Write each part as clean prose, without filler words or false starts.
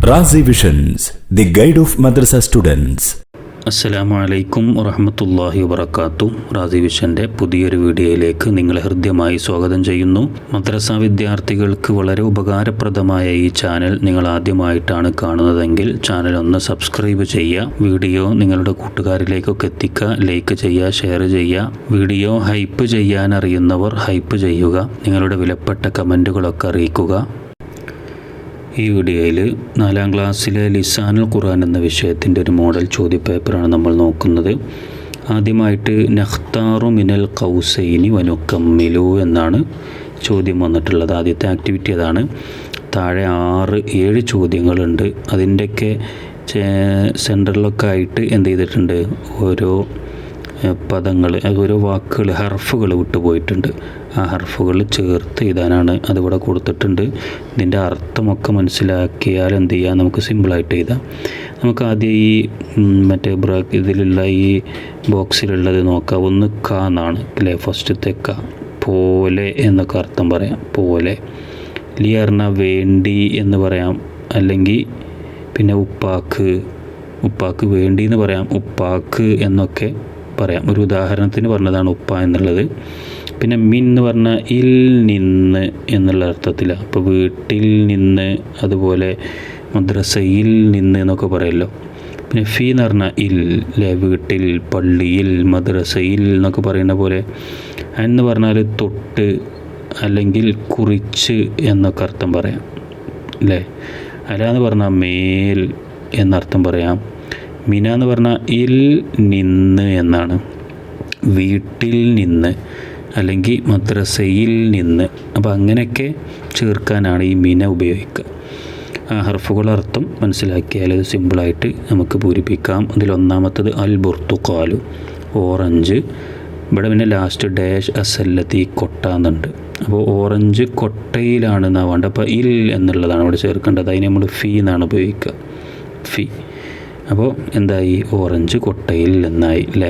Razi visions, the guide of madrasa students. അസ്സലാമു അലൈക്കും വറഹ്മത്തുള്ളാഹി വബറകാതുഹു. റാസി വിഷൻ്റെ പുതിയൊരു വീഡിയോയിലേക്ക് നിങ്ങളെ ഹൃദ്യമായി സ്വാഗതം ചെയ്യുന്നു. മദ്രസ വിദ്യാർത്ഥികൾക്ക് വളരെ ഉപകാരപ്രദമായ ഈ ചാനൽ നിങ്ങൾ ആദ്യമായിട്ടാണ് കാണുന്നതെങ്കിൽ ചാനൽ ഒന്ന് സബ്സ്ക്രൈബ് ചെയ്യുക. വീഡിയോ നിങ്ങളുടെ കൂട്ടുകാരിലേക്കൊക്കെ എത്തിക്കുക. ലൈക്ക് ചെയ്യുക, ഷെയർ ചെയ്യുക. വീഡിയോ ഹൈപ്പ് ചെയ്യാൻ അറിയുന്നവർ ഹൈപ്പ് ചെയ്യുക. നിങ്ങളുടെ വിലപ്പെട്ട കമൻറ്റുകളൊക്കെ അറിയിക്കുക. ഈ വീഡിയോയിൽ 4ാം ക്ലാസ്സിലെ ലിസാനുൽ ഖുർആൻ എന്ന വിഷയത്തിൻ്റെ ഒരു മോഡൽ ചോദ്യപേപ്പറാണ് നമ്മൾ നോക്കുന്നത്. ആദ്യമായിട്ട് നഖ്താറു മിനൽ ഖൗസൈനി വനുക്കമ്മിലു എന്നാണ് ചോദ്യം വന്നിട്ടുള്ളത്. ആദ്യത്തെ ആക്ടിവിറ്റി അതാണ്. താഴെ 6-7 ചോദ്യങ്ങളുണ്ട്. അതിൻ്റെയൊക്കെ സെൻറ്ററിലൊക്കെ ആയിട്ട് എന്ത് ചെയ്തിട്ടുണ്ട്, ഓരോ പദങ്ങൾ, ഓരോ വാക്കുകൾ, ഹർഫുകൾ വിട്ടുപോയിട്ടുണ്ട്. ആ ഹർഫുകൾ ചേർത്ത് എഴുതാനാണ് അതിവിടെ കൊടുത്തിട്ടുണ്ട്. ഇതിൻ്റെ അർത്ഥമൊക്കെ മനസ്സിലാക്കിയാൽ എന്ത് ചെയ്യാം, നമുക്ക് സിമ്പിളായിട്ട് എഴുതാം. നമുക്ക് ആദ്യം ഈ ഇതിലുള്ള ഈ ബോക്സിലുള്ളത് നോക്കാം. ഒന്ന് ക എന്നാണ് അല്ലേ, ഫസ്റ്റത്തെ ക. പോലെ എന്നൊക്കെ അർത്ഥം പറയാം. പോലെ. ലി പറഞ്ഞാൽ വേണ്ടി എന്ന് പറയാം. അല്ലെങ്കിൽ പിന്നെ ഉപ്പാക്ക് വേണ്ടി എന്ന് പറയാം. ഉപ്പാക്ക് എന്നൊക്കെ പറയാം. ഒരു ഉദാഹരണത്തിന് പറഞ്ഞതാണ് ഉപ്പ എന്നുള്ളത്. പിന്നെ മിൻ എന്ന് പറഞ്ഞാൽ ഇൽ നിന്ന് എന്നുള്ള അർത്ഥത്തിലാണ്. അപ്പോൾ വീട്ടിൽ നിന്ന്, അതുപോലെ മദ്രസയിൽ നിന്ന് എന്നൊക്കെ പറയുമല്ലോ. പിന്നെ ഫി എന്ന് പറഞ്ഞാൽ ഇൽ അല്ലേ, വീട്ടിൽ, പള്ളിയിൽ, മദ്രസയിൽ എന്നൊക്കെ പറയുന്ന പോലെ. എന്ന് പറഞ്ഞാൽ തൊട്ട് അല്ലെങ്കിൽ കുറിച്ച് എന്നൊക്കെ അർത്ഥം പറയാം അല്ലേ. അല എന്ന് പറഞ്ഞാൽ മേൽ എന്നർത്ഥം പറയാം. മിന എന്ന് പറഞ്ഞാൽ ഇൽ നിന്ന് എന്നാണ്. വീട്ടിൽ നിന്ന് അല്ലെങ്കിൽ മദ്രസയിൽ നിന്ന്. അപ്പോൾ അങ്ങനെയൊക്കെ ചേർക്കാനാണ് ഈ മിന ഉപയോഗിക്കുക. ആ ഹർഫുകളുടെ അർത്ഥം മനസ്സിലാക്കിയാൽ അത് സിമ്പിളായിട്ട് നമുക്ക് പൂരിപ്പിക്കാം. അതിലൊന്നാമത്തത് അൽ ബുർത്തുഖാലു, ഓറഞ്ച്. ഇവിടെ പിന്നെ ലാസ്റ്റ് ഡാഷ് അസല്ലത്തി, കൊട്ട എന്നുണ്ട്. അപ്പോൾ ഓറഞ്ച് കൊട്ടയിലാണ് എന്നാണ് വേണ്ടത്. അപ്പോൾ ഇൽ എന്നുള്ളതാണ് ഇവിടെ ചേർക്കേണ്ടത്. അതിന് നമ്മൾ ഫി എന്നാണ് ഉപയോഗിക്കുക. ഫി. അപ്പോൾ എന്തായി, ഓറഞ്ച് കൊട്ടയിൽ എന്നായി അല്ലേ.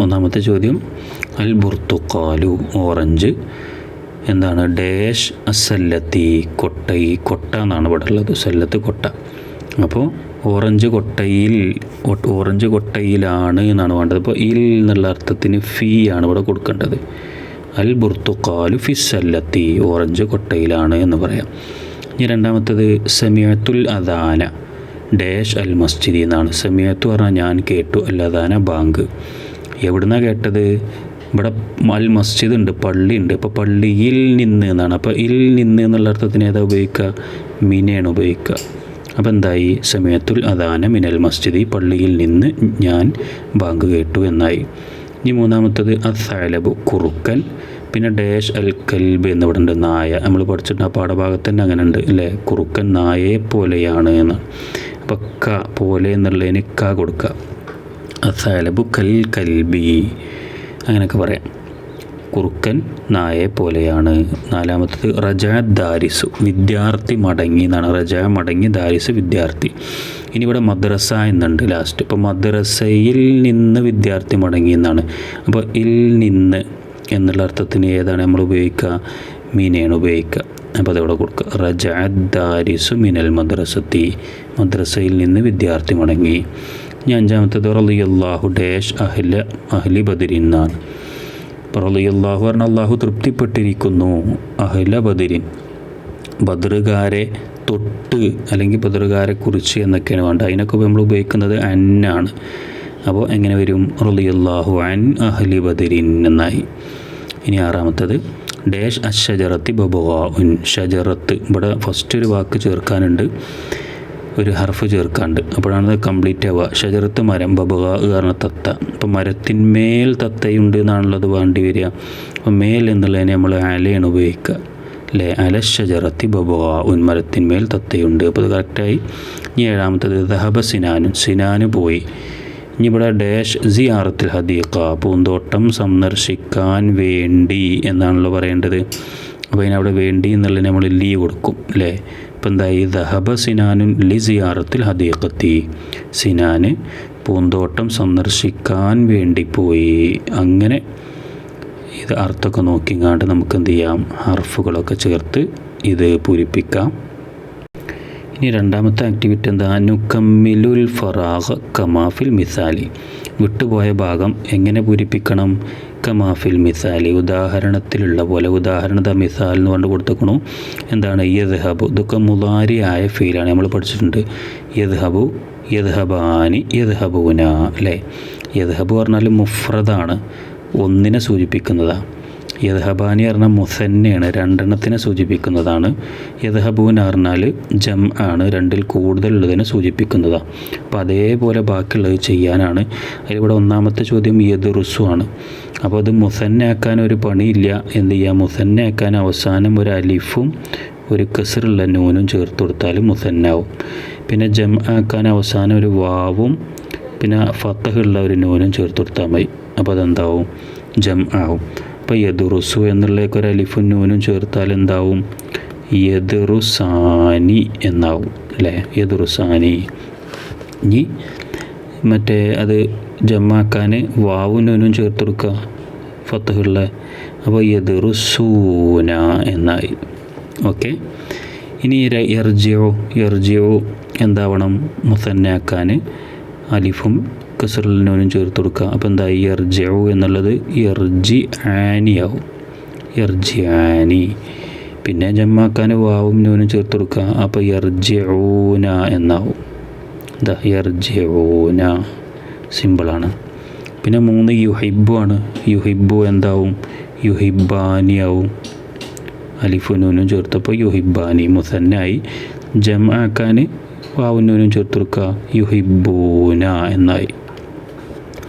ഒന്നാമത്തെ ചോദ്യം അൽ ബുർത്തുഖാലു, ഓറഞ്ച് എന്താണ്, ഡാഷ് അസല്ലത്തി, കൊട്ട എന്നാണ് ഇവിടെ ഉള്ളത്. സല്ലത്ത് കൊട്ട. അപ്പോൾ ഓറഞ്ച് കൊട്ടയിലാണ് എന്നാണ് വേണ്ടത്. അപ്പോൾ ഇൽ എന്നുള്ള അർത്ഥത്തിന് ഫി ആണ് ഇവിടെ കൊടുക്കേണ്ടത്. അൽ ബുർത്തുഖാലു ഫി സല്ലത്തി, ഓറഞ്ച് കൊട്ടയിലാണ് എന്ന് പറയാം. ഇനി രണ്ടാമത്തത് സമീഅത്തുൽ അദാന ഡാഷ് അൽ മസ്ജിദി എന്നാണ്. സമീഅത്തു പറഞ്ഞാൽ ഞാൻ കേട്ടു, അൽ അദാന ബാങ്ക്. എവിടുന്നാണ് കേട്ടത്, ഇവിടെ അൽ മസ്ജിദ് ഉണ്ട്, പള്ളി ഉണ്ട്. അപ്പോൾ പള്ളിയിൽ നിന്ന് എന്നാണ്. അപ്പോൾ ഇൽ നിന്ന് എന്നുള്ള അർത്ഥത്തിന് ഏതാ ഉപയോഗിക്കുക, മിനയാണ് ഉപയോഗിക്കുക. അപ്പോൾ എന്തായി, സമീഅത്തുൽ അദാന മിനൽ മസ്ജിദി, പള്ളിയിൽ നിന്ന് ഞാൻ ബാങ്ക് കേട്ടു എന്നായി. ഇനി മൂന്നാമത്തത് അസ്സഅലബു, കുറുക്കൻ. പിന്നെ ഡാഷ് അൽ കൽബ് എന്നിവിടെ ഉണ്ട്, നായ. നമ്മൾ പഠിച്ചിട്ട് ആ പാഠഭാഗത്ത് തന്നെ അങ്ങനെ ഉണ്ട് അല്ലേ. കുറുക്കൻ നായയെ പോലെയാണ് എന്നാണ്. അപ്പോൾ ക, പോലെ എന്നുള്ളതിന് ക കൊടുക്കുക. അസ്സഅലബു കൽ കൽബി, അങ്ങനെയൊക്കെ പറയാം. കുറുക്കൻ നായയെ പോലെയാണ്. നാലാമത്തത് റജാ ദാരിസു, വിദ്യാർത്ഥി മടങ്ങി എന്നാണ്. റജാ മടങ്ങി, ദാരിസ് വിദ്യാർത്ഥി. ഇനി ഇവിടെ മദ്രസ എന്നുണ്ട് ലാസ്റ്റ്. അപ്പോൾ മദ്രസയിൽ നിന്ന് വിദ്യാർത്ഥി മടങ്ങി എന്നാണ്. അപ്പോൾ ഇൽ നിന്ന് എന്നുള്ള അർത്ഥത്തിന് ഏതാണ് നമ്മൾ ഉപയോഗിക്കുക, മീനയാണ് ഉപയോഗിക്കുക. അപ്പോൾ അതവിടെ കൊടുക്കുക. റജാ ദാരിസു മിനൽ മദ്രസത്തി, മദ്രസയിൽ നിന്ന് വിദ്യാർത്ഥി മടങ്ങി. ഇനി അഞ്ചാമത്തത് റളിയല്ലാഹു ഡാഷ് അഹ്ലി ബദരിൻ എന്നാണ്. റളിയല്ലാഹു പറഞ്ഞാൽ അള്ളാഹു തൃപ്തിപ്പെട്ടിരിക്കുന്നു. അഹ്ല ബദരിൻ, ബദറുകാരെ തൊട്ട് അല്ലെങ്കിൽ ബദറുകാരെ കുറിച്ച് എന്നൊക്കെയാണ് വേണ്ടത്. അതിനൊക്കെ നമ്മൾ ഉപയോഗിക്കുന്നത് അന്നാണ്. അപ്പോൾ എങ്ങനെ വരും, റളിയല്ലാഹു അൻ അഹ്ലി ബദരിൻ എന്നായി. ഇനി ആറാമത്തത് ഡാഷ് അശ്ശജറത്തി ബബുഗാഉൻ, ഷജറത്ത്. ഇവിടെ ഫസ്റ്റ് ഒരു വാക്ക് ചേർക്കാനുണ്ട്, ഒരു ഹർഫ് ചേർക്കാണ്ട്. അപ്പോഴാണ് കംപ്ലീറ്റ് ആവുക. ഷജറത്ത് മരം, ബബുഗാ കാരണം തത്ത. അപ്പോൾ മരത്തിന്മേൽ തത്തയുണ്ട് എന്നാണുള്ളത് വേണ്ടി വരിക. അപ്പോൾ മേൽ എന്നുള്ളതിനെ നമ്മൾ അലയാണ് ഉപയോഗിക്കുക അല്ലേ. അല ഷജറത്തി ബബുഗാഉൻ, മരത്തിന്മേൽ തത്തയുണ്ട്. അപ്പോൾ അത് കറക്റ്റായി. ഇനി ഏഴാമത്തത് ദഹബ സിനാനുൻ, സിനാന് പോയി. ഇനി ഇവിടെ ഡാഷ് സിയാറത്തുൽ ഹദീഖ, പൂന്തോട്ടം സന്ദർശിക്കാൻ വേണ്ടി എന്നാണല്ലോ പറയേണ്ടത്. അപ്പോൾ അതിനവിടെ വേണ്ടി എന്നുള്ളത് നമ്മൾ ലീ കൊടുക്കും അല്ലേ. ഇപ്പം എന്തായി, ദഹബ സിനാനുൻ ലി സിയാറത്തുൽ ഹദീഖത്തി, സിനാന് പൂന്തോട്ടം സന്ദർശിക്കാൻ വേണ്ടി പോയി. അങ്ങനെ ഇത് അർത്ഥമൊക്കെ നോക്കിങ്ങാണ്ട് നമുക്ക് എന്ത് ചെയ്യാം, ഹർഫുകളൊക്കെ ചേർത്ത് ഇത് പൂരിപ്പിക്കാം. ഇനി രണ്ടാമത്തെ ആക്ടിവിറ്റി എന്താ? നുക്കമ്മിലുൽ ഫറാഖ് കമാഫിൽ മിസാലി. വിട്ടുപോയ ഭാഗം എങ്ങനെ പൂരിപ്പിക്കണം? കമാഫിൽ മിസാലി, ഉദാഹരണത്തിലുള്ള പോലെ. ഉദാഹരണ മിസാൽ എന്ന് കൊണ്ട് കൊടുത്തേക്കണു. എന്താണ്? യദ്ഹബു. ഇതൊക്കെ മുളാരി ആയ ഫീലാണ്, നമ്മൾ പഠിച്ചിട്ടുണ്ട്. യദ്ഹബു, യദ്ഹബാനി, യദ്ഹബൂന അല്ലേ? യദ്ഹബു പറഞ്ഞാൽ മുഫ്രദാണ്, ഒന്നിനെ സൂചിപ്പിക്കുന്നതാണ്. യദ്ഹബാനി പറഞ്ഞാൽ മുസന്നയാണ്, രണ്ടെണ്ണത്തിനെ സൂചിപ്പിക്കുന്നതാണ്. യദ്ഹബൂന പറഞ്ഞാൽ ജം ആണ്, രണ്ടിൽ കൂടുതലുള്ളതിനെ സൂചിപ്പിക്കുന്നതാണ്. അപ്പോൾ അതേപോലെ ബാക്കിയുള്ളത് ചെയ്യാനാണ്. അതിലിവിടെ ഒന്നാമത്തെ ചോദ്യം യദ്റുസു ആണ്. അപ്പോൾ അത് മുസന്നയാക്കാൻ ഒരു പണിയില്ല. എന്ത് ചെയ്യുക? മുസന്നയാക്കാൻ അവസാനം ഒരു അലിഫും ഒരു കസറുള്ള നൂനും ചേർത്ത് കൊടുത്താൽ മുസന്നാവും. പിന്നെ ജം ആക്കാൻ അവസാനം ഒരു വാവും പിന്നെ ഫത്തഹുള്ള ഒരു നൂനും ചേർത്ത് കൊടുത്താൽ മതി. അപ്പോൾ അതെന്താവും? ജം ആവും. അപ്പോൾ യദുറുസു എന്നുള്ളതൊക്കെ ഒരു അലിഫും നൂനും ചേർത്താൽ എന്താവും? യദുറുസാനി എന്നാവും അല്ലേ? യദുറുസാനി. ഇനി മറ്റേ അത് ജമ്മാക്കാൻ വാവും നൂനും ചേർത്ത് കൊടുക്കുക, ഫത്തഹുള്ള. അപ്പോൾ യദുറുസൂന എന്നായി. ഓക്കെ. ഇനി യർജിഉ എന്താവണം? മുസന്നയാക്കാൻ അലിഫും കസറുൽ നൂനും ചേർത്ത് കൊടുക്കുക. അപ്പോൾ എന്തായി? യർജിഉ എന്നുള്ളത് യർജിആനിയാവും, യർജിആനി. പിന്നെ ജമ്മാക്കാൻ വാവും നൂനും ചേർത്ത് കൊടുക്കുക. അപ്പോൾ യർജിഊന എന്നാവും. എന്താ? യർജിഊന. സിമ്പിളാണ്. പിന്നെ 3 യുഹിബ്ബു ആണ്. യുഹിബ്ബു എന്താവും? യുഹിബ്ബാനിയാവും, അലിഫും നൂനും ചേർത്തപ്പോൾ യുഹിബ്ബാനി മുസന്നായി. ജമ്ആക്കാൻ വാവും നൂനും ചേർത്ത് കൊടുക്കുക, യുഹിബ്ബൂന എന്നായി.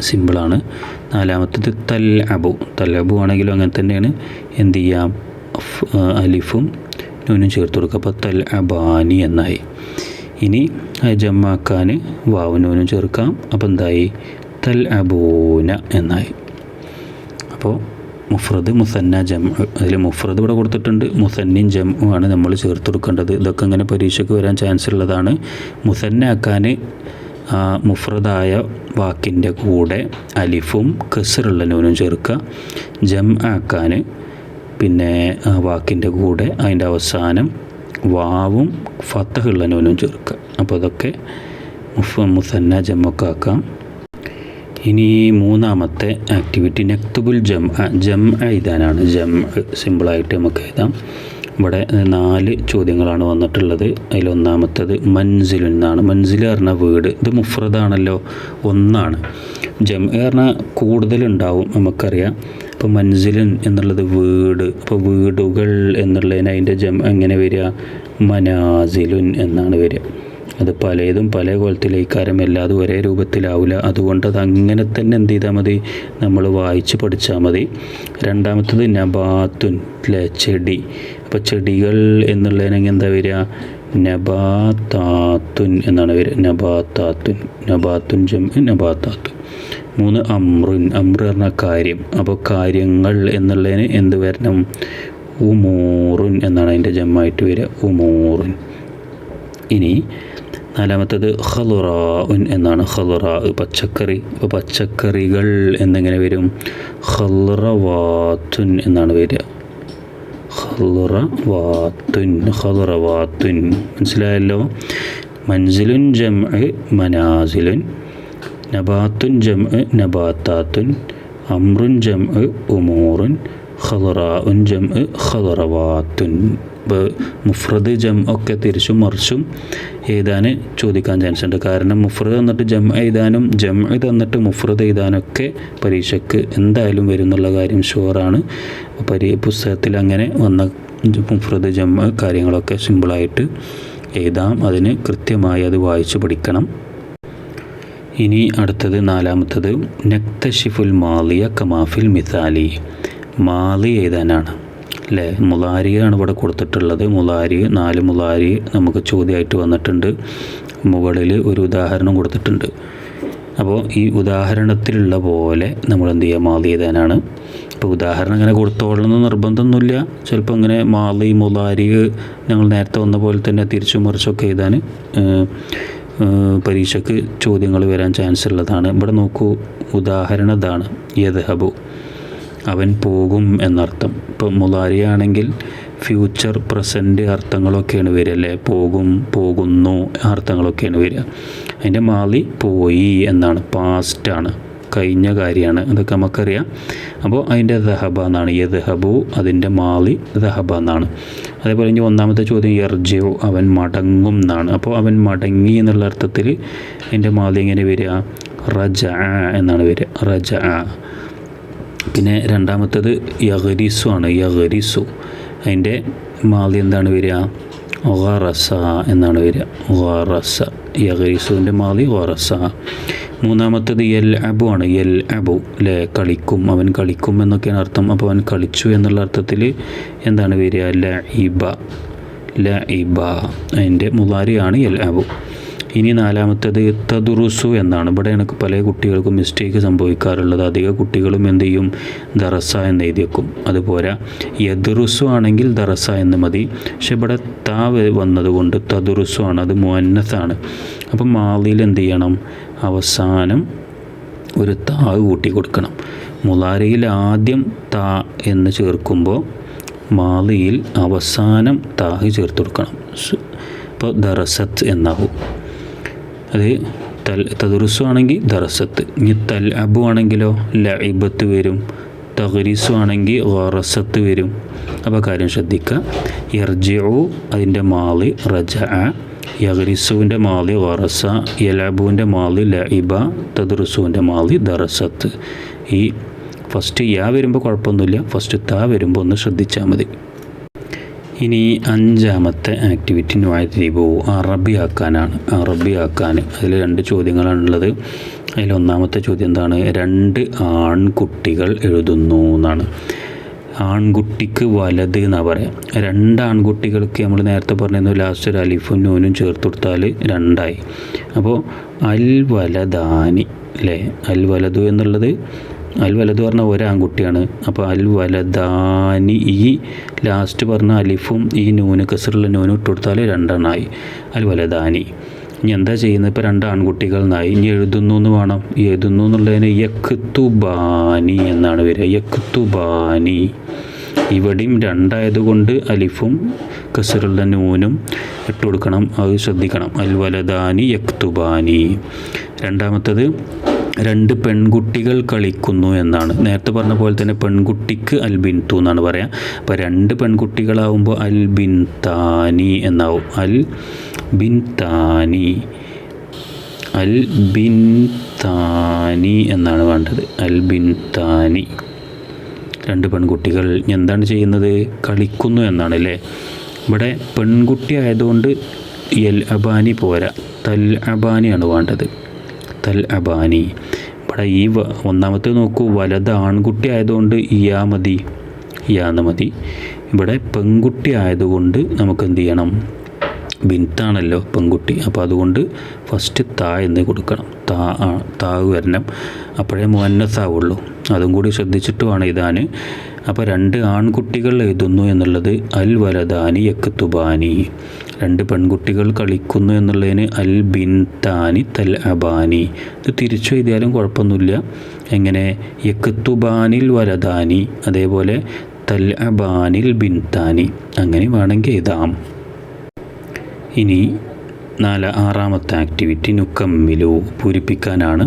സിമ്പിളാണ്. നാലാമത്തേത് തൽഅബു ആണെങ്കിലും അങ്ങനെ തന്നെയാണ്. എന്ത് ചെയ്യാം? അലിഫും നൂനും ചേർത്ത് കൊടുക്കുക. അപ്പോൾ തൽഅബാനി എന്നായി. ഇനി ജമ്മാക്കാൻ വാവും നൂനും ചേർക്കാം. അപ്പോൾ എന്തായി? തൽഅബൂന എന്നായി. അപ്പോൾ മുഫ്രദ്, മുസന്ന, ജം. അതിൽ മുഫ്രദ് ഇവിടെ കൊടുത്തിട്ടുണ്ട്, മുസന്നിൻ ജംഉ ആണ് നമ്മൾ ചേർത്ത് കൊടുക്കേണ്ടത്. ഇതൊക്കെ ഇങ്ങനെ പരീക്ഷയ്ക്ക് വരാൻ ചാൻസ് ഉള്ളതാണ്. മുസന്നാക്കാൻ മുഫ്രദായ വാക്കിൻ്റെ കൂടെ അലിഫും കസറുള്ള നൂനും ചേർക്കുക. ജം ആക്കാൻ പിന്നെ വാക്കിൻ്റെ കൂടെ അതിൻ്റെ അവസാനം വാവും ഫത്തഹുള്ള നൂനും ചേർക്കുക. അപ്പോൾ അതൊക്കെ മുസന്ന ജമ്മൊക്കെ ആക്കാം. ഇനി മൂന്നാമത്തെ ആക്ടിവിറ്റി നക്തുബുൽ ജം എഴുതാനാണ്. ജം സിമ്പിളായിട്ട് നമുക്ക് എഴുതാം. ഇവിടെ 4 ചോദ്യങ്ങളാണ് വന്നിട്ടുള്ളത്. അതിലൊന്നാമത്തത് മൻസിലുൻ എന്നാണ്. മൻസിൽ പറഞ്ഞാൽ വീട്. ഇത് മുഫ്രദാണല്ലോ, ഒന്നാണ്. ജം പറഞ്ഞാൽ കൂടുതലുണ്ടാവും, നമുക്കറിയാം. അപ്പോൾ മൻസിലുൻ എന്നുള്ളത് വീട്. അപ്പോൾ വീടുകൾ എന്നുള്ളതിന് അതിൻ്റെ ജം എങ്ങനെ വരിക? മനാസിലുൻ എന്നാണ് വരിക. അത് പലതും പല കോലത്തിലേക്കാരം, എല്ലാതും ഒരേ രൂപത്തിലാവില്ല. അതുകൊണ്ട് അത് അങ്ങനെ തന്നെ എന്ത് ചെയ്താൽ മതി? നമ്മൾ വായിച്ച് പഠിച്ചാൽ മതി. രണ്ടാമത്തത് നബാത്തുൻ അല്ലേ? ചെടി. അപ്പോൾ ചെടികൾ എന്നുള്ളതിനെങ്കിൽ എന്താ വരിക? നബാത്താത്തുൻ എന്നാണ് വരിക. നബാത്താത്തുൻ, നബാത്തുൻ ജം നബാത്താത്തുൻ. 3 അമ്രുൻ. അമ്ര പറഞ്ഞാൽ കാര്യം. അപ്പോൾ കാര്യങ്ങൾ എന്നുള്ളതിന് എന്ത് വരണം? ഉമൂറുൻ എന്നാണ് അതിൻ്റെ ജമ്മായിട്ട് വരിക, ഉമൂറുൻ. ഇനി നാലാമത്തത് ഖളുറാഉൻ എന്നാണ്. ഖളുറാ പച്ചക്കറി. അപ്പോൾ പച്ചക്കറികൾ എന്നെങ്ങനെ വരും? ഖളുറവാത്തുൻ എന്നാണ് വരിക. ഖളുറവാത്തുൻ, ഖളുറവാത്തുൻ. മനസ്സിലായല്ലോ? മൻസിലുൻ ജംഅ് മനാസിലുൻ, നബാത്തുൻ ജംഅ് നബാത്താത്തുൻ, അമ്രുൻ ജംഅ് ഉമൂറുൻ, ഖളുറാഉൻ ജംഅ് ഖളുറവാത്തുൻ. ഇപ്പോൾ മുഫ്രദ് ജം ഒക്കെ തിരിച്ചും മറിച്ചും എഴുതാൻ ചോദിക്കാൻ ചാൻസ് ഉണ്ട്. കാരണം മുഫ്രദ് തന്നിട്ട് ജം എഴുതാനും ജം തന്നിട്ട് മുഫ്രദ് എഴുതാനൊക്കെ പരീക്ഷയ്ക്ക് എന്തായാലും വരും എന്നുള്ള കാര്യം ഷുവറാണ്. പുസ്തകത്തിൽ അങ്ങനെ വന്ന മുഫ്രദ് ജം കാര്യങ്ങളൊക്കെ സിമ്പിളായിട്ട് എഴുതാം. അതിന് കൃത്യമായി അത് വായിച്ച് പഠിക്കണം. ഇനി അടുത്തത് നാലാമത്തത് നക്തഷിഫുൽ മാലിയ കമാഫിൽ മിസാലി. മാലി എഴുതാനാണ് അല്ലേ? മുലാരിയാണ് ഇവിടെ കൊടുത്തിട്ടുള്ളത്. മുലാരി 4 മുലാരി നമുക്ക് ചോദ്യമായിട്ട് വന്നിട്ടുണ്ട്. മുകളിൽ ഒരു ഉദാഹരണം കൊടുത്തിട്ടുണ്ട്. അപ്പോൾ ഈ ഉദാഹരണത്തിലുള്ള പോലെ നമ്മൾ എന്ത് ചെയ്യുക? മാലി എഴുതാനാണ്. ഇപ്പോൾ ഉദാഹരണം ഇങ്ങനെ കൊടുത്തോളണമെന്ന് നിർബന്ധമൊന്നുമില്ല. ചിലപ്പോൾ ഇങ്ങനെ മാലി മുലാരി ഞങ്ങൾ നേരത്തെ വന്ന പോലെ തന്നെ തിരിച്ചും മറിച്ചൊക്കെ എഴുതാൻ പരീക്ഷയ്ക്ക് ചോദ്യങ്ങൾ വരാൻ ചാൻസ് ഉള്ളതാണ്. ഇവിടെ നോക്കൂ, ഉദാഹരണം ഇതാണ്. യദ്ഹബു അവൻ പോകും എന്നർത്ഥം. ഇപ്പോൾ മുലാരി ആണെങ്കിൽ ഫ്യൂച്ചർ പ്രസൻറ്റ് അർത്ഥങ്ങളൊക്കെയാണ് വരിക അല്ലേ. പോകും, പോകുന്നു അർത്ഥങ്ങളൊക്കെയാണ് വരിക. അതിൻ്റെ മാലി പോയി എന്നാണ്, പാസ്റ്റാണ്, കഴിഞ്ഞ കാര്യമാണ്, അതൊക്കെ നമുക്കറിയാം. അപ്പോൾ അതിൻ്റെ ദഹബ എന്നാണ്, യദ്ഹബു അതിൻ്റെ മാലി ദഹബ എന്നാണ്. അതേപോലെ ഇനി ഒന്നാമത്തെ ചോദ്യം യർജിഉ അവൻ മടങ്ങും എന്നാണ്. അപ്പോൾ അവൻ മടങ്ങി എന്നുള്ള അർത്ഥത്തിൽ അതിൻ്റെ മാലി എങ്ങനെ വരിക? റജഅ എന്നാണ് വരിക, റജഅ. പിന്നെ രണ്ടാമത്തേത് യഗ്രിസു ആണ്, യഗ്രിസു അതിൻ്റെ മാലി എന്താണ് വരിക? ഗറസ എന്നാണ് വരിക, ഗറസ. യഗ്രിസുവിൻ്റെ മാലി ഗറസ. മൂന്നാമത്തേത് യൽഅബു ആണ്, യൽഅബു അല്ലേ, കളിക്കും, അവൻ കളിക്കും എന്നൊക്കെയാണ് അർത്ഥം. അപ്പോൾ അവൻ കളിച്ചു എന്നുള്ള അർത്ഥത്തിൽ എന്താണ് വരിക? ലഇബ, ലഇബ അതിൻ്റെ മുളാരിയാണ് യൽഅബു. ഇനി നാലാമത്തേത് തദുറുസു എന്നാണ്. ഇവിടെ എനിക്ക് പല കുട്ടികൾക്കും മിസ്റ്റേക്ക് സംഭവിക്കാറുള്ളത്. അധിക കുട്ടികളും എന്ത് ചെയ്യും? ദറസ എന്ന് എഴുതി വെക്കും. അതുപോലെ യദ്റുസു ആണെങ്കിൽ ദറസ എന്ന് മതി. പക്ഷെ ഇവിടെ താ വന്നതുകൊണ്ട് തദുറുസു ആണ്, അത് മുഅന്നസാണ്. അപ്പം മാലിയിൽ എന്ത് ചെയ്യണം? അവസാനം ഒരു താ കൂട്ടി കൊടുക്കണം. മുളാരിയിൽ ആദ്യം താ എന്ന് ചേർക്കുമ്പോൾ മാലിയിൽ അവസാനം താ ചേർത്ത് കൊടുക്കണം. അപ്പോൾ ദറസത്ത് എന്നാവും. അത് തദുറുസു ആണെങ്കിൽ ദറസത്ത്. ഇനി തൽഅബു ആണെങ്കിലോ ലഇബത്ത് വരും. തഗ്രിസു ആണെങ്കിൽ ഗറസത്ത് വരും. അപ്പോൾ കാര്യം ശ്രദ്ധിക്കുക. യർജിഉ അതിൻ്റെ മാലി റജഅ, യഗ്രിസുവിൻ്റെ മാലി ഗറസ, യലഅബുവിൻ്റെ മാലി ലഇബ, തദ്റുസുവിൻ്റെ മാലി ദറസത്ത്. ഈ ഫസ്റ്റ് യാ വരുമ്പോൾ കുഴപ്പമൊന്നുമില്ല, ഫസ്റ്റ് താ വരുമ്പോൾ ഒന്ന് ശ്രദ്ധിച്ചാൽ മതി. ഇനി അഞ്ചാമത്തെ ആക്ടിവിറ്റി നുഅദ്ദിബു അറബിയാക്കാനാണ്. അറബിയാക്കാൻ അതിൽ 2 ചോദ്യങ്ങളാണുള്ളത്. അതിൽ ഒന്നാമത്തെ ചോദ്യം എന്താണ്? 2 ആൺകുട്ടികൾ എഴുതുന്നു എന്നാണ്. ആൺകുട്ടിക്ക് വലത് എന്നാണ് പറയാം. 2 ആൺകുട്ടികൾക്ക് നമ്മൾ നേരത്തെ പറഞ്ഞിരുന്നു ലാസ്റ്റ് ഒരു അലിഫും നൂനും ചേർത്ത് കൊടുത്താൽ 2ആയി. അപ്പോൾ അൽ വലദാനി അല്ലേ, അൽ വലതു എന്നുള്ളത്, അൽ വലത് പറഞ്ഞാൽ ഒരാൺകുട്ടിയാണ്. അപ്പോൾ അൽ വലദാനി ഈ ലാസ്റ്റ് പറഞ്ഞ അലിഫും ഈ നൂന് കസറുള്ള നൂനും ഇട്ട് കൊടുത്താൽ 2 അൽ വലദാനി. ഇനി എന്താ ചെയ്യുന്നത്? ഇപ്പോൾ 2 ആൺകുട്ടികൾ എന്നായി. ഇനി എഴുതുന്നു എന്ന് വേണം. എഴുതുന്നു എന്നുള്ളതിന് യക്തുബാനി എന്നാണ് വരിക, യക്തുബാനി. ഇവിടെയും 2 ആയതുകൊണ്ട് അലിഫും കസറുള്ള നൂനും ഇട്ട് കൊടുക്കണം, അത് ശ്രദ്ധിക്കണം. അൽ വലദാനി യക്തുബാനി. രണ്ടാമത്തത് 2 പെൺകുട്ടികൾ കളിക്കുന്നു എന്നാണ്. നേരത്തെ പറഞ്ഞ പോലെ തന്നെ പെൺകുട്ടിക്ക് അൽ ബിൻതു എന്നാണ് പറയാം. അപ്പോൾ 2 പെൺകുട്ടികളാവുമ്പോൾ അൽ ബിൻതാനി എന്നാവും. അൽ ബിൻതാനി, അൽ ബിൻതാനി എന്നാണ് വേണ്ടത്, അൽ ബിൻതാനി. 2 പെൺകുട്ടികൾ എന്താണ് ചെയ്യുന്നത്? കളിക്കുന്നു എന്നാണ് അല്ലേ. ഇവിടെ പെൺകുട്ടി ആയതുകൊണ്ട് യൽ അബാനി പോരാ, തൽ അബാനിയാണ് വേണ്ടത്, തൽ അബാനി. ഇവിടെ ഈ ഒന്നാമത്തെ നോക്കൂ, വലത് ആൺകുട്ടി ആയതുകൊണ്ട് യാ മതി, യാന്ന് മതി. ഇവിടെ പെൺകുട്ടി ആയതുകൊണ്ട് നമുക്ക് എന്ത് ചെയ്യണം? ബിൻത്താണല്ലോ പെൺകുട്ടി, അപ്പോൾ അതുകൊണ്ട് ഫസ്റ്റ് താ എന്ന് കൊടുക്കണം. താ വരണം, അപ്പോഴേ മുഅന്നസാവുള്ളൂ. അതും കൂടി ശ്രദ്ധിച്ചിട്ട് വേണം എഴുതാൻ. അപ്പോൾ 2 ആൺകുട്ടികൾ എഴുതുന്നു എന്നുള്ളത് അൽ വലദാനി യക്തുബാനി. 2 പെൺകുട്ടികൾ കളിക്കുന്നു എന്നുള്ളതിന് അൽ ബിൻതാനി തൽ അബാനി. ഇത് തിരിച്ചു എഴുതിയാലും കുഴപ്പമൊന്നുമില്ല. എങ്ങനെ? യക്തുബാനിൽ വലദാനി, അതേപോലെ തൽ അബാനിൽ ബിൻതാനി, അങ്ങനെ വേണമെങ്കിൽ എഴുതാം. ഇനി ആറാമത്തെ ആക്ടിവിറ്റി നുക്കമ്മിലു പൂരിപ്പിക്കാനാണ്.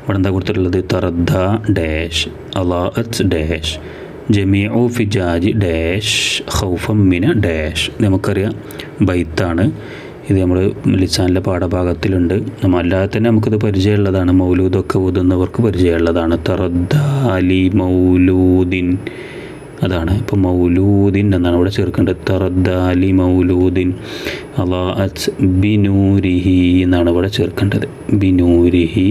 ഇവിടെ എന്താ കൊടുത്തിട്ടുള്ളത്? തറദ്ദ ഡാഷ് അലാഅത്ത് ഡാഷ് ജമീഉ ഫിജാജി ഡാഷ് ഖൗഫം മിന ഡാഷ്. നമുക്കറിയാം ബൈത്താണ് ഇത്, നമ്മൾ ലിസാനിലെ പാഠഭാഗത്തിലുണ്ട്. അല്ലാതെ തന്നെ നമുക്കിത് പരിചയമുള്ളതാണ്. മൗലൂദൊക്കെ ഓതുന്നവർക്ക് പരിചയമുള്ളതാണ്. തറദ്ദ അലി മൗലൂദിൻ, അതാണ്. ഇപ്പോൾ മൗലൂദിൻ എന്നാണ് ഇവിടെ ചേർക്കേണ്ടത്. തറദ്ദ അലി മൗലൂദിൻ അലാഅത്ത് ബിനൂരിഹി എന്നാണ് ഇവിടെ ചേർക്കേണ്ടത്, ബിനൂരിഹി.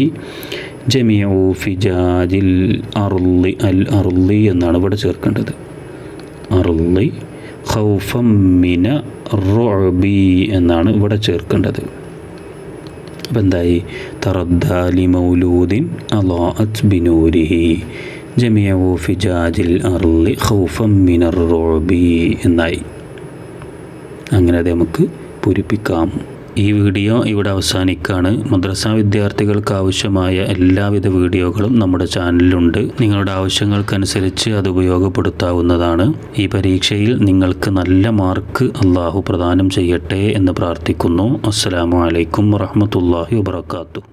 ജമീഉ ഫിജാജിൽ അർളി അൽ അർളി എന്നാണ് ഇവിടെ ചേർക്കേണ്ടത്, അർളി. ഖൗഫം മിന റുഅബി എന്നാണ് ഇവിടെ ചേർക്കേണ്ടത്. അപ്പം എന്തായി? തറദ്ദ അലി മൗലൂദിൻ അലാഅത്ത് ബിനൂരിഹി ജമീഉ ഫിജാജിൽ അർളി ഖൗഫം മിനർ റുഅബി എന്നായി. അങ്ങനെ അത് നമുക്ക് പൂരിപ്പിക്കാം. ഈ വീഡിയോ ഇവിടെ അവസാനിക്കുകയാണ്. മദ്രസ വിദ്യാർത്ഥികൾക്ക് ആവശ്യമായ എല്ലാവിധ വീഡിയോകളും നമ്മുടെ ചാനലിലുണ്ട്. നിങ്ങളുടെ ആവശ്യങ്ങൾക്കനുസരിച്ച് അത് ഉപയോഗപ്പെടുത്താവുന്നതാണ്. ഈ പരീക്ഷയിൽ നിങ്ങൾക്ക് നല്ല മാർക്ക് അള്ളാഹു പ്രദാനം ചെയ്യട്ടെ എന്ന് പ്രാർത്ഥിക്കുന്നു. അസ്സലാമു അലൈക്കും വറഹ്മത്തുള്ളാഹി വബറകാതുഹു.